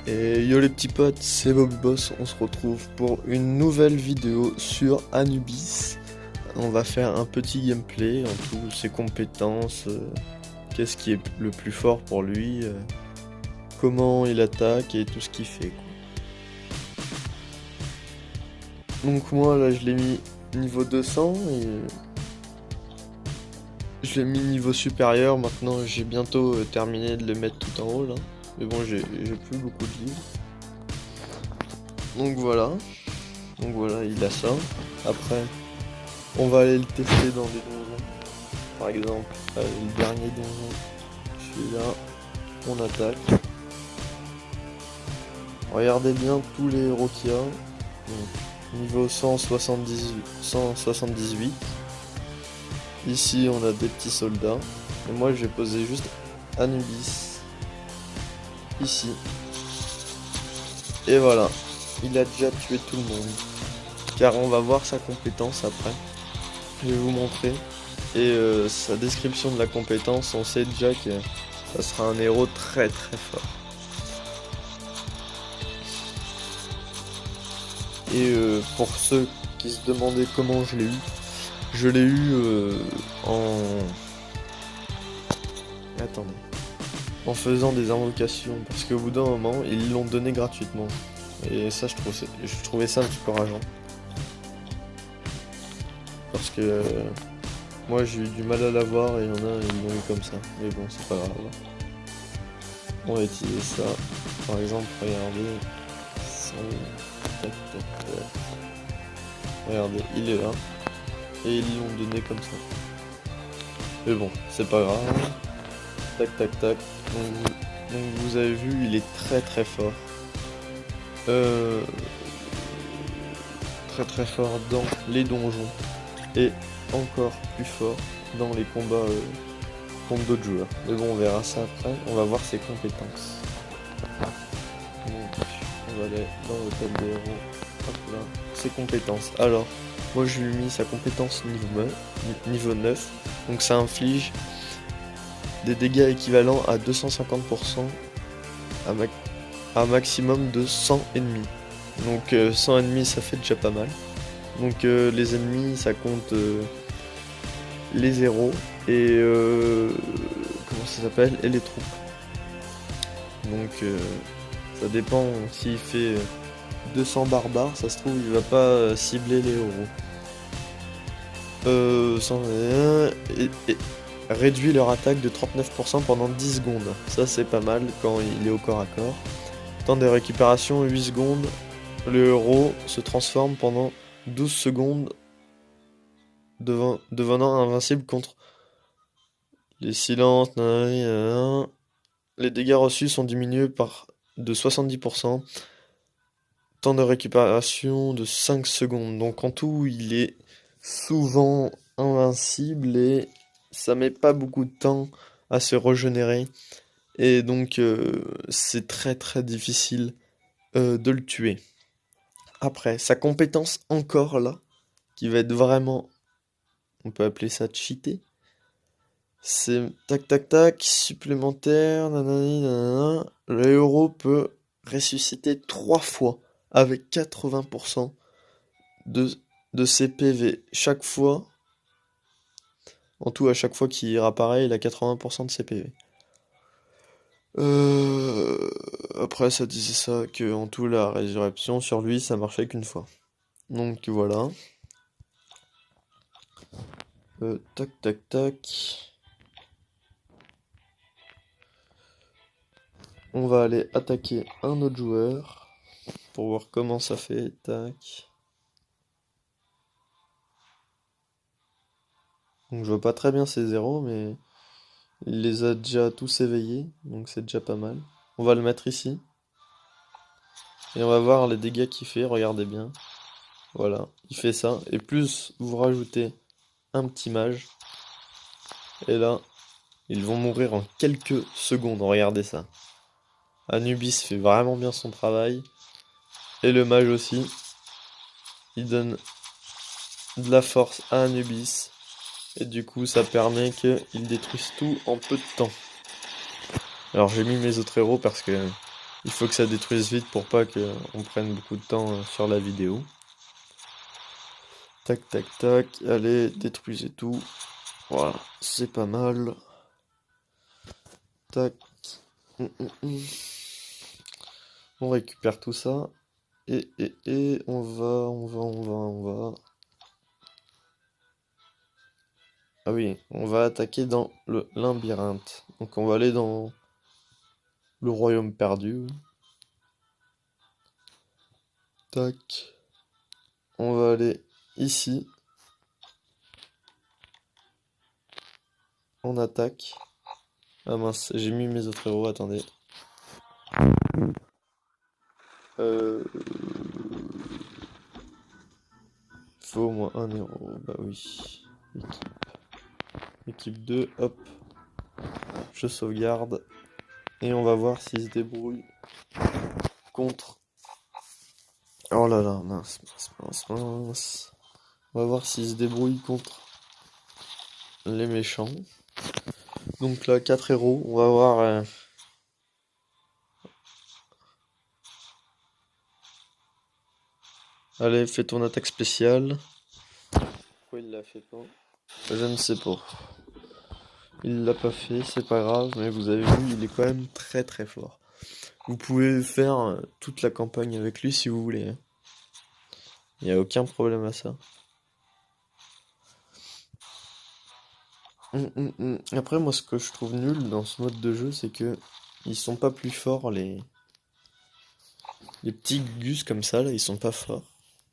Et yo les petits potes, c'est Bobby Boss, on se retrouve pour une nouvelle vidéo sur Anubis. On va faire un petit gameplay en tout, ses compétences, qu'est-ce qui est le plus fort pour lui, comment il attaque et tout ce qu'il fait, quoi. Donc moi là je l'ai mis niveau 200 et je l'ai mis niveau supérieur. Maintenant j'ai bientôt terminé de le mettre tout en haut là. Mais bon, j'ai plus beaucoup de livres. Donc voilà, il a ça. Après, on va aller le tester dans des donjons. Par exemple, le dernier donjon, celui-là, on attaque. Regardez bien tous les héros qu'il y a. Donc, niveau 178. Ici, on a des petits soldats. Et moi, je vais poser juste Anubis. Ici. Et voilà. Il a déjà tué tout le monde. Car on va voir sa compétence après. Je vais vous montrer. Et sa description de la compétence, on sait déjà que ça sera un héros très très fort. Et pour ceux qui se demandaient comment je l'ai eu en faisant des invocations. Parce qu'au bout d'un moment, ils l'ont donné gratuitement. Et ça, je trouvais ça un petit peu rageant. Parce que moi, j'ai eu du mal à l'avoir et il y en a, ils l'ont eu comme ça. Mais bon, c'est pas grave. On va utiliser ça. Par exemple, regardez. Tac, tac, tac. Regardez, il est là. Et ils l'ont donné comme ça. Mais bon, c'est pas grave. Tac, tac, tac. Donc vous avez vu, il est très très fort. Très très fort dans les donjons. Et encore plus fort dans les combats contre d'autres joueurs. Mais bon, on verra ça après. On va voir ses compétences. Donc, on va aller dans l'hôtel des héros. Hop là. Ses compétences. Alors, moi je lui ai mis sa compétence niveau 9. Donc ça inflige des dégâts équivalents à 250% à maximum de 100 ennemis. Donc 100 ennemis, ça fait déjà pas mal. Donc les ennemis, ça compte les héros et comment ça s'appelle, et les troupes. Donc ça dépend. S'il fait 200 barbares, ça se trouve il va pas cibler les héros. 121 et réduit leur attaque de 39% pendant 10 secondes. Ça c'est pas mal quand il est au corps à corps. Temps de récupération 8 secondes. Le héros se transforme pendant 12 secondes, devenant invincible contre les silences. Les dégâts reçus sont diminués de 70%. Temps de récupération de 5 secondes. Donc en tout, il est souvent invincible et ça met pas beaucoup de temps à se régénérer. Et donc c'est très très difficile de le tuer. Après, sa compétence encore là, qui va être vraiment, on peut appeler ça cheaté. C'est tac tac tac, supplémentaire, nanani, nanana. Le héros peut ressusciter 3 fois avec 80% de ses PV. Chaque fois, en tout à chaque fois qu'il réapparaît, il a 80% de ses PV. Après ça disait ça, que en tout la résurrection sur lui ça marchait qu'une fois. Donc voilà. Tac tac tac. On va aller attaquer un autre joueur pour voir comment ça fait. Tac. Donc je vois pas très bien ses zéros, mais il les a déjà tous éveillés, donc c'est déjà pas mal. On va le mettre ici. Et on va voir les dégâts qu'il fait, regardez bien. Voilà, il fait ça. Et plus vous rajoutez un petit mage, et là, ils vont mourir en quelques secondes, regardez ça. Anubis fait vraiment bien son travail. Et le mage aussi. Il donne de la force à Anubis. Et du coup, ça permet qu'il détruise tout en peu de temps. Alors j'ai mis mes autres héros parce que Il faut que ça détruise vite pour pas qu'on prenne beaucoup de temps sur la vidéo. Tac, tac, tac. Allez, détruisez tout. Voilà, c'est pas mal. Tac. On récupère tout ça. Et on va. Ah oui, on va attaquer dans le labyrinthe. Donc on va aller dans le royaume perdu. Tac. On va aller ici. On attaque. Ah mince, j'ai mis mes autres héros, attendez. Faut au moins un héros, bah oui. Équipe 2, hop. Je sauvegarde. Et on va voir s'il se débrouille contre... Oh là là, mince. On va voir s'il se débrouille contre les méchants. Donc là, 4 héros, on va voir... Allez, fais ton attaque spéciale. Pourquoi il l'a fait pas? Je ne sais pas. Il l'a pas fait, c'est pas grave, mais vous avez vu, il est quand même très très fort. Vous pouvez faire toute la campagne avec lui si vous voulez, hein. Il n'y a aucun problème à ça. Après, moi, ce que je trouve nul dans ce mode de jeu, c'est que ils sont pas plus forts, les petits gus comme ça, là, ils sont pas forts.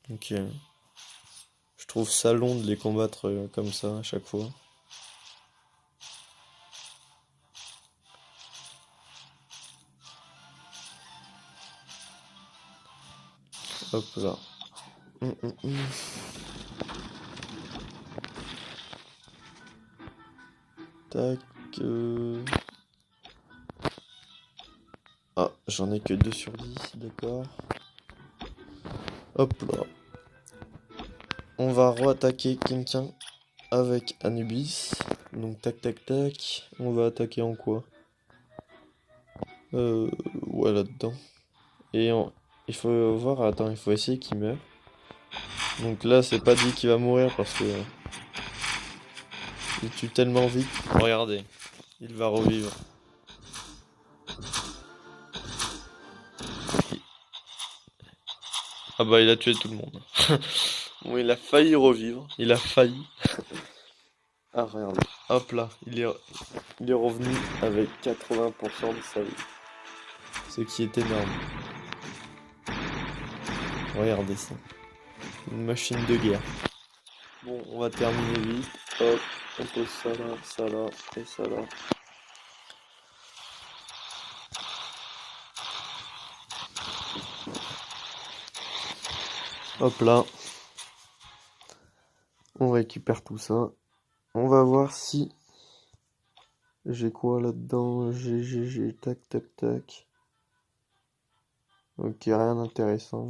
Donc, je trouve ça long de les combattre comme ça à chaque fois. Hop là. Tac. Ah, j'en ai que 2 sur 10, d'accord. Hop là. On va re-attaquer quelqu'un avec Anubis. Donc tac tac tac. On va attaquer en quoi? Ouais, là-dedans. Il faut voir, attends, il faut essayer qu'il meure. Donc là, c'est pas dit qu'il va mourir parce que il tue tellement vite. Regardez, il va revivre. Ah bah, il a tué tout le monde. Bon, il a failli revivre. Il a failli. Ah, regarde. Hop là, il est revenu avec 80% de sa vie. Ce qui est énorme. Regardez ça. Une machine de guerre. Bon, on va terminer vite. Hop, on pose ça là, et ça là. Hop là. On récupère tout ça. On va voir si j'ai quoi là-dedans. J'ai tac tac tac. Ok, rien d'intéressant.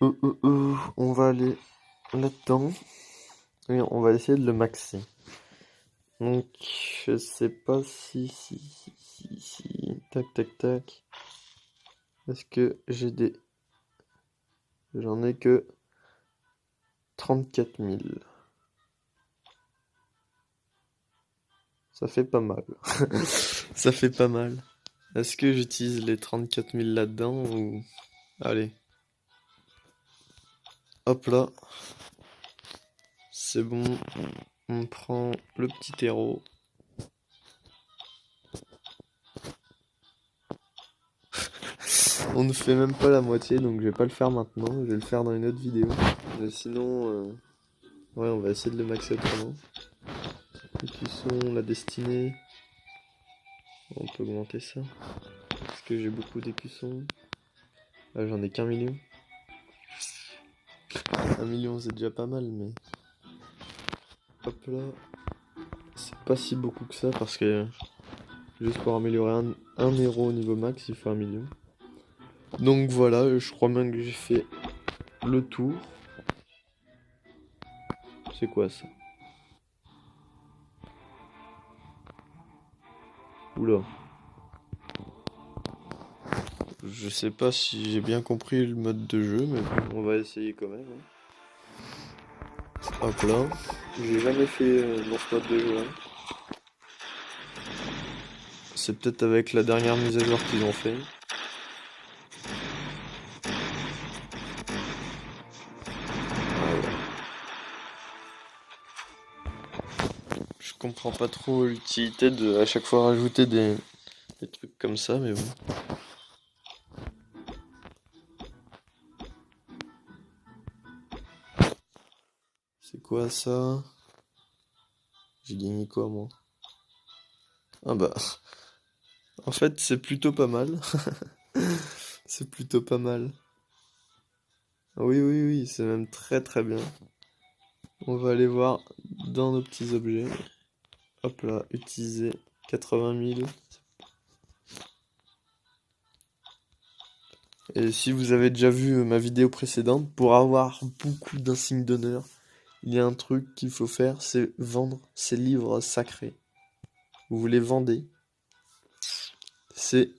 On va aller là-dedans. Et on va essayer de le maxer. Donc, je sais pas si. Tac tac tac. Est-ce que j'ai des... J'en ai que 34 000. Ça fait pas mal. Ça fait pas mal. Est-ce que j'utilise les 34 000 là-dedans ou... Allez. Hop là. C'est bon. On prend le petit héros. On ne fait même pas la moitié, donc je vais pas le faire maintenant. Je vais le faire dans une autre vidéo. Mais sinon... Ouais, on va essayer de le maxer autrement. Écusson, la destinée. On peut augmenter ça. Parce que j'ai beaucoup d'écussons. Ah, j'en ai qu'un million. 1 million, c'est déjà pas mal, mais... Hop là. C'est pas si beaucoup que ça, parce que... Juste pour améliorer un héros au niveau max, il faut 1 million. Donc voilà, je crois bien que j'ai fait le tour. C'est quoi ça? Oula. Je sais pas si j'ai bien compris le mode de jeu, mais bon, on va essayer quand même, hein. Hop là. J'ai jamais fait dans ce mode de jeu là. C'est peut-être avec la dernière mise à jour qu'ils ont fait. Ah ouais. Je comprends pas trop l'utilité de à chaque fois rajouter des trucs comme ça, mais bon. C'est quoi ça? J'ai gagné quoi moi? Ah bah, en fait c'est plutôt pas mal. C'est plutôt pas mal. Oui, oui, oui, c'est même très très bien. On va aller voir dans nos petits objets. Hop là, utiliser 80 000. Et si vous avez déjà vu ma vidéo précédente, pour avoir beaucoup d'insignes d'honneur, il y a un truc qu'il faut faire, c'est vendre ces livres sacrés. Vous les vendez. C'est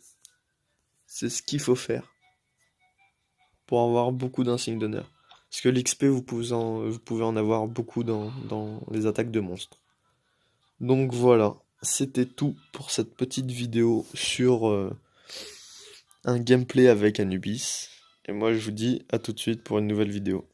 c'est ce qu'il faut faire pour avoir beaucoup d'insignes d'honneur. Parce que l'XP, vous pouvez en avoir beaucoup dans les attaques de monstres. Donc voilà, c'était tout pour cette petite vidéo sur un gameplay avec Anubis. Et moi je vous dis à tout de suite pour une nouvelle vidéo.